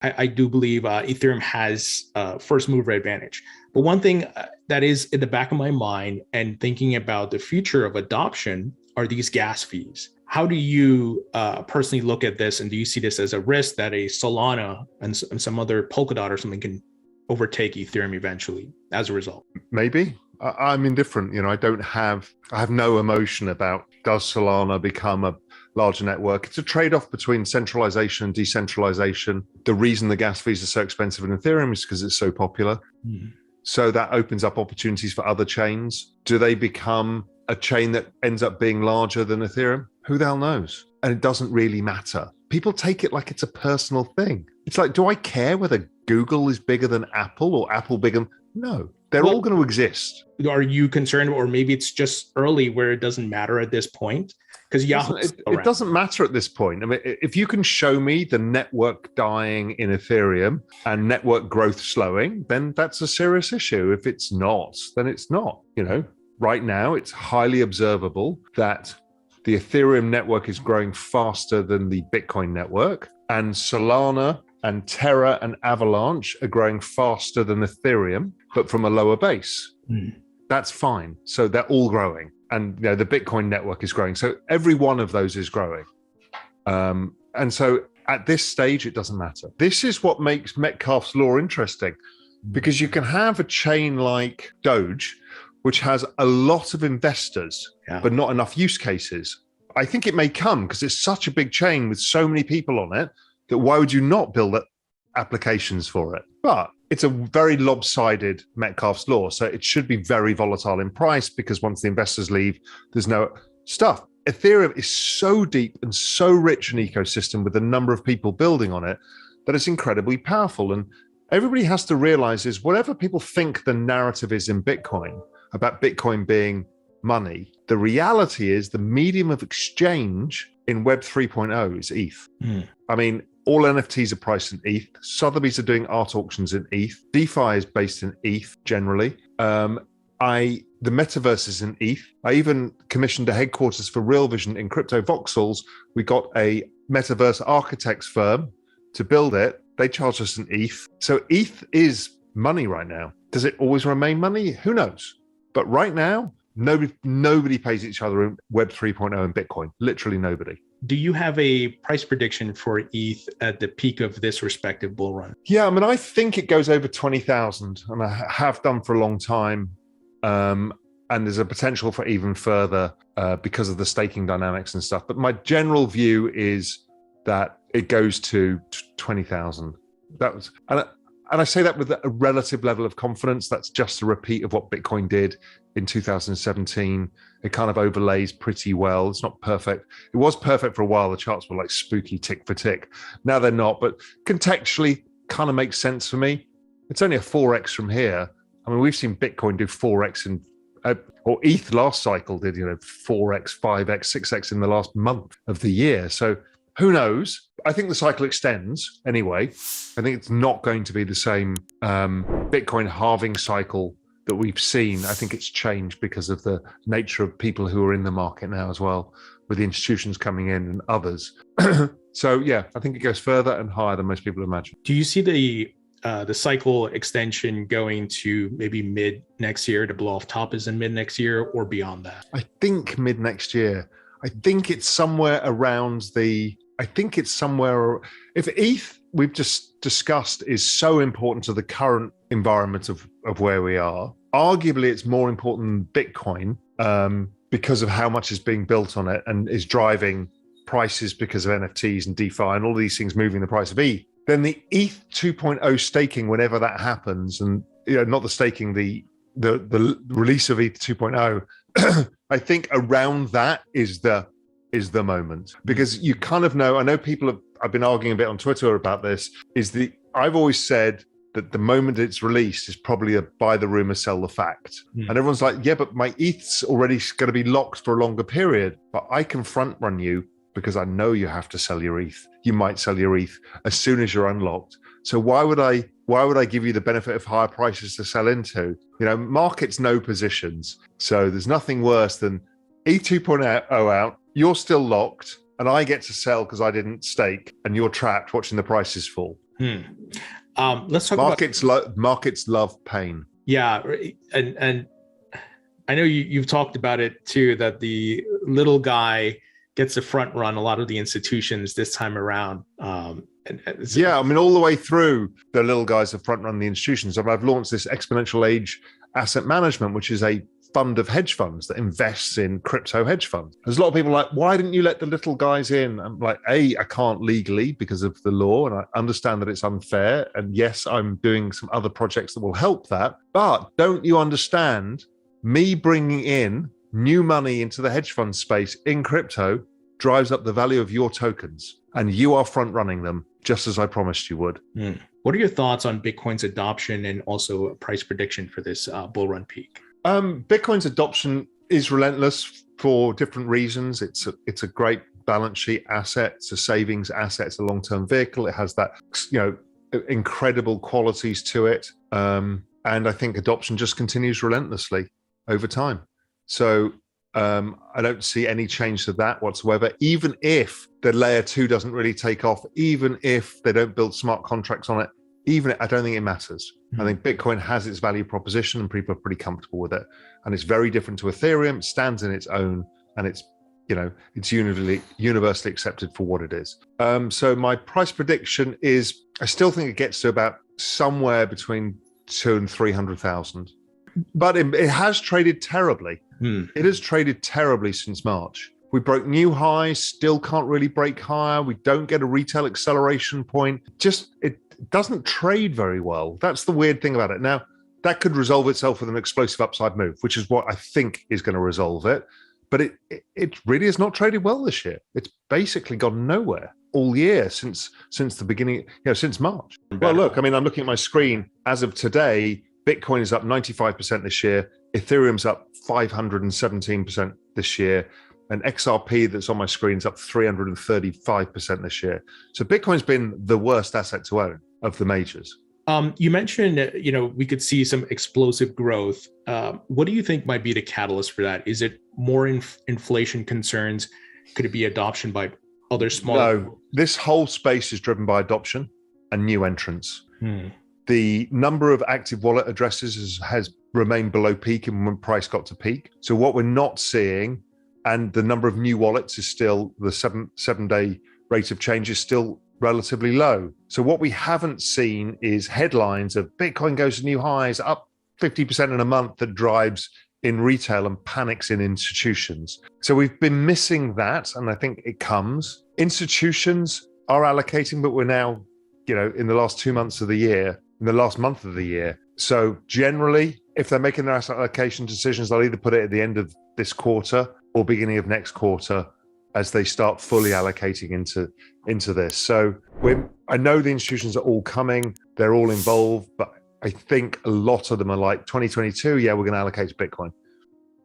I do believe Ethereum has first mover advantage. But one thing that is in the back of my mind and thinking about the future of adoption are these gas fees. How do you personally look at this? And do you see this as a risk that a Solana and some other Polkadot or something can overtake Ethereum eventually as a result? Maybe. I'm indifferent. I have no emotion about does Solana become a larger network. It's a trade-off between centralization and decentralization. The reason the gas fees are so expensive in Ethereum is because it's so popular. Mm. So that opens up opportunities for other chains. Do they become a chain that ends up being larger than Ethereum? Who the hell knows? And it doesn't really matter. People take it like it's a personal thing. It's like, do I care whether Google is bigger than Apple or Apple bigger? No, they're all going to exist. Are you concerned, or maybe it's just early where it doesn't matter at this point? Because it doesn't matter at this point. I mean, if you can show me the network dying in Ethereum and network growth slowing, then that's a serious issue. If it's not, then it's not. Right now, it's highly observable that the Ethereum network is growing faster than the Bitcoin network, and Solana and Terra and Avalanche are growing faster than Ethereum, but from a lower base. That's fine. So they're all growing. And the Bitcoin network is growing. So every one of those is growing. And so at this stage, it doesn't matter. This is what makes Metcalfe's law interesting, because you can have a chain like Doge, which has a lot of investors, but not enough use cases. I think it may come because it's such a big chain with so many people on it that why would you not build applications for it? But it's a very lopsided Metcalfe's law. So it should be very volatile in price because once the investors leave, there's no stuff. Ethereum is so deep and so rich an ecosystem with the number of people building on it that it's incredibly powerful. And everybody has to realize is whatever people think the narrative is in Bitcoin about Bitcoin being money, the reality is the medium of exchange in Web 3.0 is ETH. I mean, all NFTs are priced in ETH. Sotheby's are doing art auctions in ETH. DeFi is based in ETH generally. The metaverse is in ETH. I even commissioned a headquarters for Real Vision in Crypto Voxels. We got a metaverse architects firm to build it. They charge us in ETH. So ETH is money right now. Does it always remain money? Who knows? But right now, nobody pays each other in Web 3.0 and Bitcoin. Literally nobody. Do you have a price prediction for ETH at the peak of this respective bull run? Yeah, I mean, I think it goes over 20,000, and I have done for a long time. And there's a potential for even further because of the staking dynamics and stuff. But my general view is that it goes to 20,000. And I say that with a relative level of confidence. That's just a repeat of what Bitcoin did in 2017. It kind of overlays pretty well. It's not perfect. It was perfect for a while. The charts were like spooky tick for tick. Now they're not, but contextually kind of makes sense for me. It's only a 4x from here. I mean, we've seen Bitcoin do 4x or ETH last cycle did, 4x, 5x, 6x in the last month of the year. So who knows? I think the cycle extends anyway. I think it's not going to be the same Bitcoin halving cycle that we've seen. I think it's changed because of the nature of people who are in the market now as well, with the institutions coming in and others. So yeah, I think it goes further and higher than most people imagine. Do you see the cycle extension going to maybe mid next year to blow off top is in mid next year or beyond that? I think mid next year. I think it's somewhere around if ETH we've just discussed is so important to the current environment of where we are, arguably it's more important than Bitcoin because of how much is being built on it and is driving prices because of NFTs and DeFi and all these things moving the price of ETH. Then the ETH 2.0 staking, whenever that happens, and not the staking, the release of ETH 2.0, I think around that is the moment, because you kind of know. I know I've been arguing a bit on Twitter about this. I've always said that the moment it's released is probably a buy the rumor, sell the fact, and everyone's like, yeah, but my ETH's already going to be locked for a longer period. But I can front run you because I know you have to sell your ETH. You might sell your ETH as soon as you're unlocked. So why would I give you the benefit of higher prices to sell into? Markets know positions. So there's nothing worse than ETH 2.0 out, you're still locked, and I get to sell because I didn't stake, and you're trapped watching the prices fall. Hmm. Let's talk Markets love pain. yeah, and I know you've talked about it too, that the little guy gets the front run a lot of the institutions this time around. Yeah, I mean, all the way through, the little guys have front run the institutions. I've launched this exponential age asset management, which is a fund of hedge funds that invests in crypto hedge funds. There's a lot of people like, why didn't you let the little guys in? I'm like, I can't legally because of the law, and I understand that it's unfair. And yes, I'm doing some other projects that will help that. But don't you understand? Me bringing in new money into the hedge fund space in crypto drives up the value of your tokens, and you are front running them just as I promised you would. What are your thoughts on Bitcoin's adoption and also a price prediction for this bull run peak? Bitcoin's adoption is relentless for different reasons. It's a great balance sheet asset. It's a savings asset. It's a long-term vehicle. It has that, incredible qualities to it. And I think adoption just continues relentlessly over time. So I don't see any change to that whatsoever, even if the layer 2 doesn't really take off, even if they don't build smart contracts on it, I don't think it matters. I think Bitcoin has its value proposition and people are pretty comfortable with it. And it's very different to Ethereum. It stands in its own, and it's universally accepted for what it is. So my price prediction is, I still think it gets to about somewhere between 200,000 and 300,000. But it has traded terribly. It has traded terribly since March. We broke new highs, still can't really break higher. We don't get a retail acceleration point. It doesn't trade very well. That's the weird thing about it. Now, that could resolve itself with an explosive upside move, which is what I think is going to resolve it. But it really has not traded well this year. It's basically gone nowhere all year since the beginning, since March. Well, look, I mean, I'm looking at my screen. As of today, Bitcoin is up 95% this year. Ethereum's up 517% this year. And XRP that's on my screen is up 335% this year. So Bitcoin's been the worst asset to own of the majors. You mentioned, we could see some explosive growth. What do you think might be the catalyst for that? Is it more inflation concerns? Could it be adoption by other smaller? No, this whole space is driven by adoption and new entrants. The number of active wallet addresses has remained below peak and when price got to peak. So what we're not seeing, and the number of new wallets is still, the seven-day rate of change is still relatively low. So what we haven't seen is headlines of Bitcoin goes to new highs, up 50% in a month, that drives in retail and panics in institutions. So we've been missing that, and I think it comes. Institutions are allocating, but we're now, in the last 2 months of the year, in the last month of the year. So generally, if they're making their asset allocation decisions, they'll either put it at the end of this quarter or beginning of next quarter as they start fully allocating into this. So I know the institutions are all coming, they're all involved, but I think a lot of them are like 2022, we're going to allocate to Bitcoin.